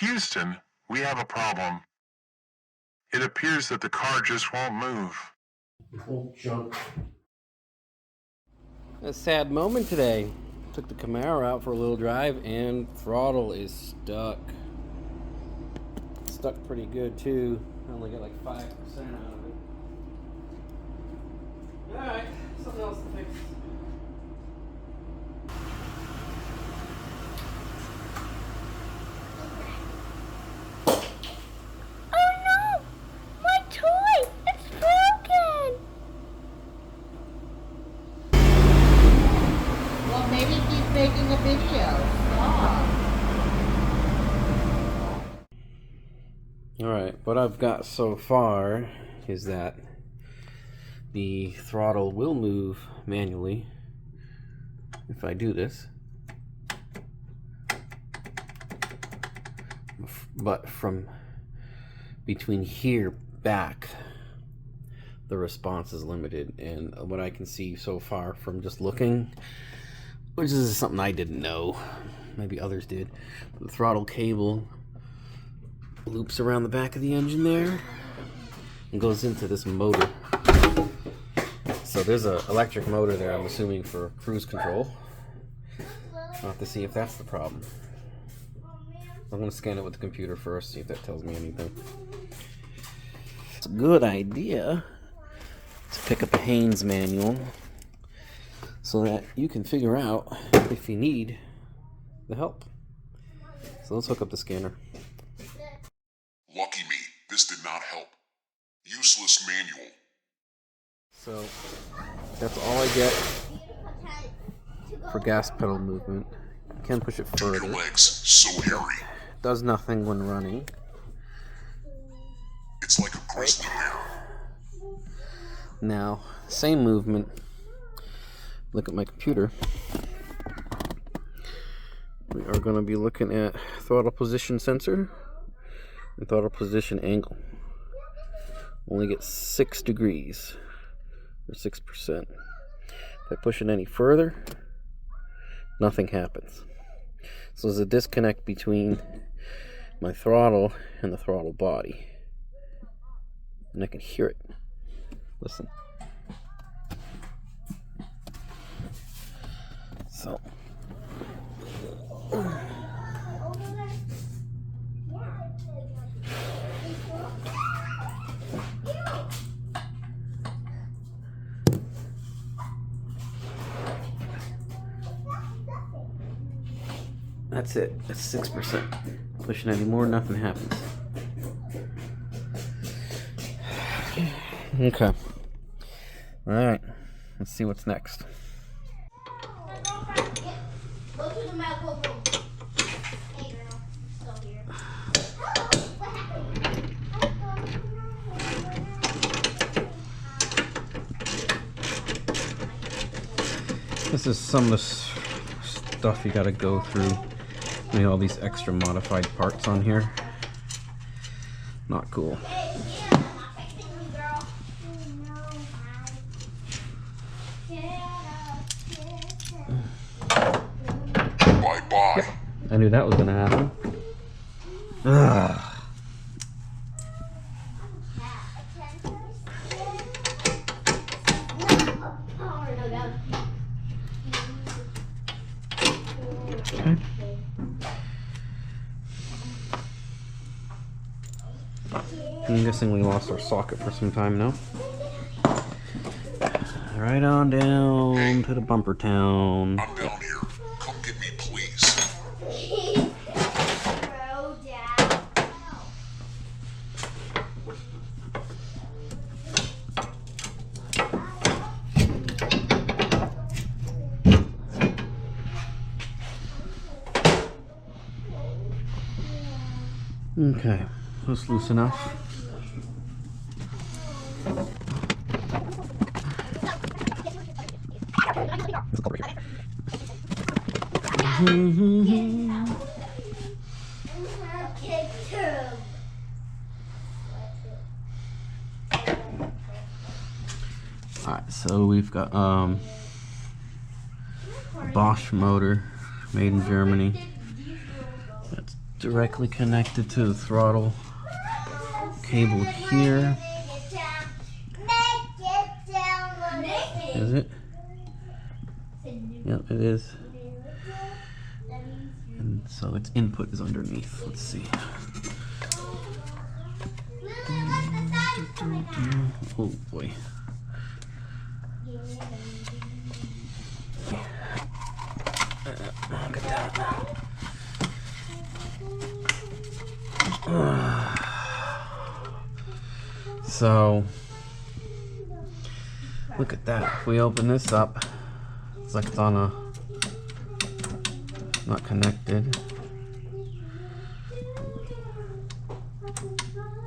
Houston, we have a problem. It appears that the car just won't move. Won't jump. A sad moment today. Took the Camaro out for a little drive and throttle is stuck. Stuck pretty good too. I only got like 5% out of it. Alright, something else to fix. Maybe he's making a video. Alright, what I've got so far is that the throttle will move manually if I do this. But from between here back, the response is limited. And what I can see so far from just looking, which is something I didn't know, maybe others did, the throttle cable loops around the back of the engine there and goes into this motor. So there's an electric motor there, I'm assuming for cruise control. I'll have to see if that's the problem. I'm going to scan it with the computer first, see if that tells me anything. It's a good idea to pick up a Haynes manual so that you can figure out if you need the help. So let's hook up the scanner. Lucky me, this did not help. Useless manual. So that's all I get for gas pedal movement. You can push it further. Your legs so hairy. Does nothing when running. It's like a grizzly bear. Now, same movement. Look at my computer. We are going to be looking at throttle position sensor and throttle position angle. Only get 6 degrees or 6%. If I push it any further, nothing happens. So there's a disconnect between my throttle and the throttle body. And I can hear it. Listen. So. That's it. That's 6%. Pushing any more, nothing happens. Okay. Alright. Let's see what's next. Go to the medical room. Hey girl, still here. What happened? This is some of the stuff you gotta go through. You know, all these extra modified parts on here. Not cool. Bye-bye. Yep. I knew that was gonna happen. Ugh. Okay. I'm guessing we lost our socket for some time now. Right on down to the bumper town. I'm down here. Come get me, please. Bro, Dad. Okay, that's loose enough. Alright, so we've got a Bosch motor made in Germany. That's directly connected to the throttle cable here. Is it? Yep, it is. And so its input is underneath. Let's see. Oh boy. Look at that. So, look at that. If we open this up, it's like it's on a, not connected.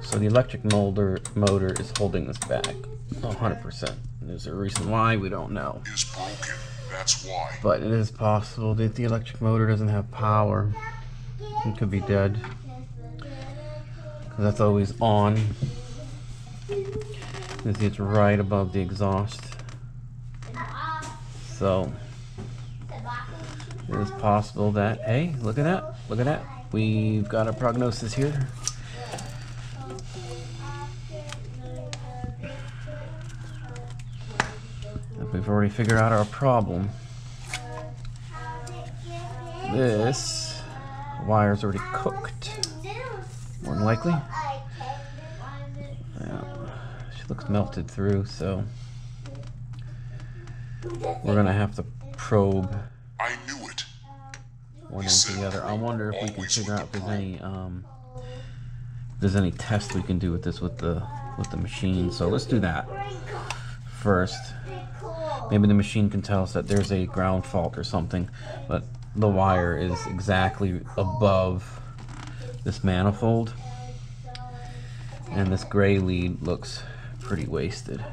So the electric motor is holding this back 100%. There's a reason why, we don't know. Is broken. That's why. But it is possible that the electric motor doesn't have power. It could be dead. Because that's always on. You see it's right above the exhaust. So it is possible that, hey, look at that. Look at that. We've got a prognosis here. We've already figured out our problem. This wire's already cooked, more than likely. Yeah, she looks melted through, so we're gonna have to probe I knew it. one into the other. I wonder if we can figure out if there's any test we can do with this with the machine. So let's do that first. Maybe the machine can tell us that there's a ground fault or something, but the wire is exactly above this manifold, and this gray lead looks pretty wasted.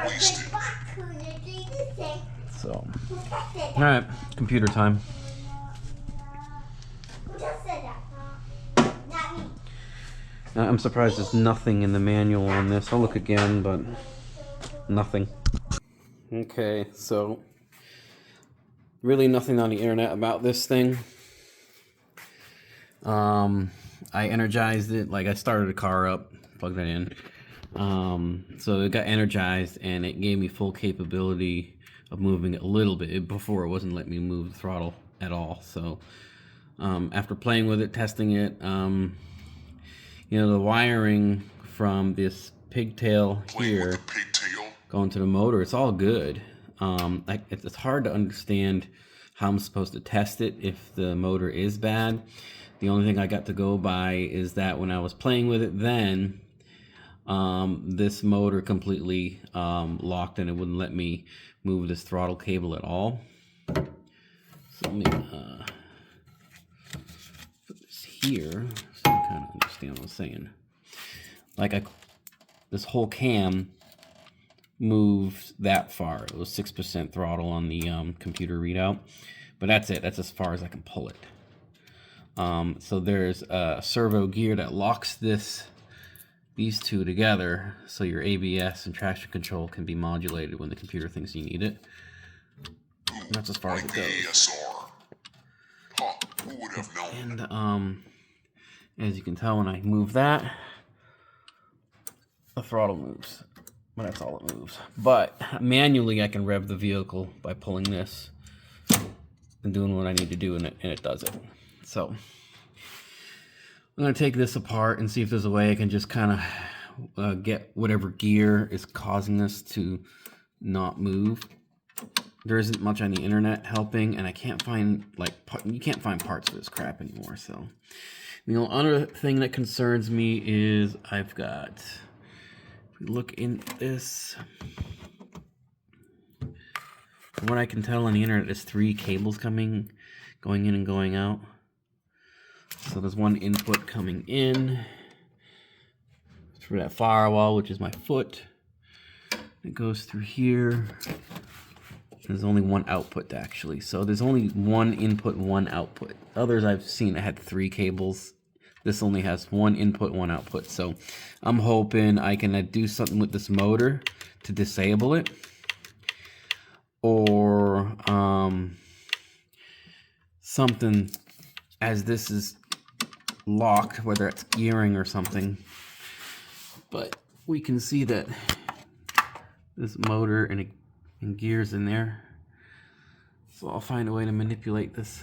Wasted. So, alright, computer time. I'm surprised there's nothing in the manual on this. I'll look again, but nothing. Okay, so really nothing on the internet about this thing. I energized it, like I started the car up, plugged it in. So it got energized and it gave me full capability of moving it a little bit. Before it wasn't letting me move the throttle at all. So after playing with it, testing it, you know, the wiring from this pigtail here going to the motor, it's all good. It's hard to understand how I'm supposed to test it if the motor is bad. The only thing I got to go by is that when I was playing with it then, this motor completely locked and it wouldn't let me move this throttle cable at all. So let me put this here so you can kind of understand what I'm saying. Like this whole cam moved that far. It was 6% throttle on the computer readout, but that's it. That's as far as I can pull it. So there's a servo gear that locks these two together, so your ABS and traction control can be modulated when the computer thinks you need it. And that's as far as it goes. ASR. Huh, who would have known? And as you can tell, when I move that, the throttle moves. But that's all it moves. But manually I can rev the vehicle by pulling this and doing what I need to do, and it does it. So I'm going to take this apart and see if there's a way I can just kind of get whatever gear is causing this to not move. There isn't much on the internet helping, and I can't find, like, you can't find parts for this crap anymore. So the only other thing that concerns me is I've got, if we look in this, from what I can tell on the internet, there's 3 cables going in and going out. So there's one input coming in through that firewall, which is my foot. It goes through here. There's only one output actually. So there's only one input, one output. Others I've seen I had 3 cables. This only has one input, one output. So I'm hoping I can do something with this motor to disable it. Or something, as this is lock, whether it's gearing or something. But we can see that this motor and gears in there. So I'll find a way to manipulate this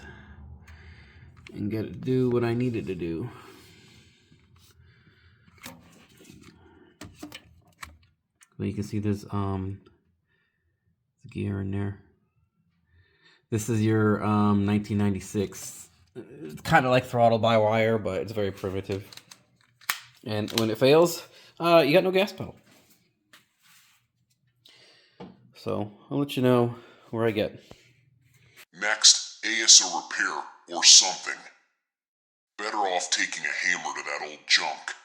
and get it to do what I need it to do. But you can see there's gear in there. This is your 1996. It's kind of like throttle by wire, but it's very primitive. And when it fails, you got no gas pedal. So I'll let you know where I get. Next, ASO repair or something. Better off taking a hammer to that old junk.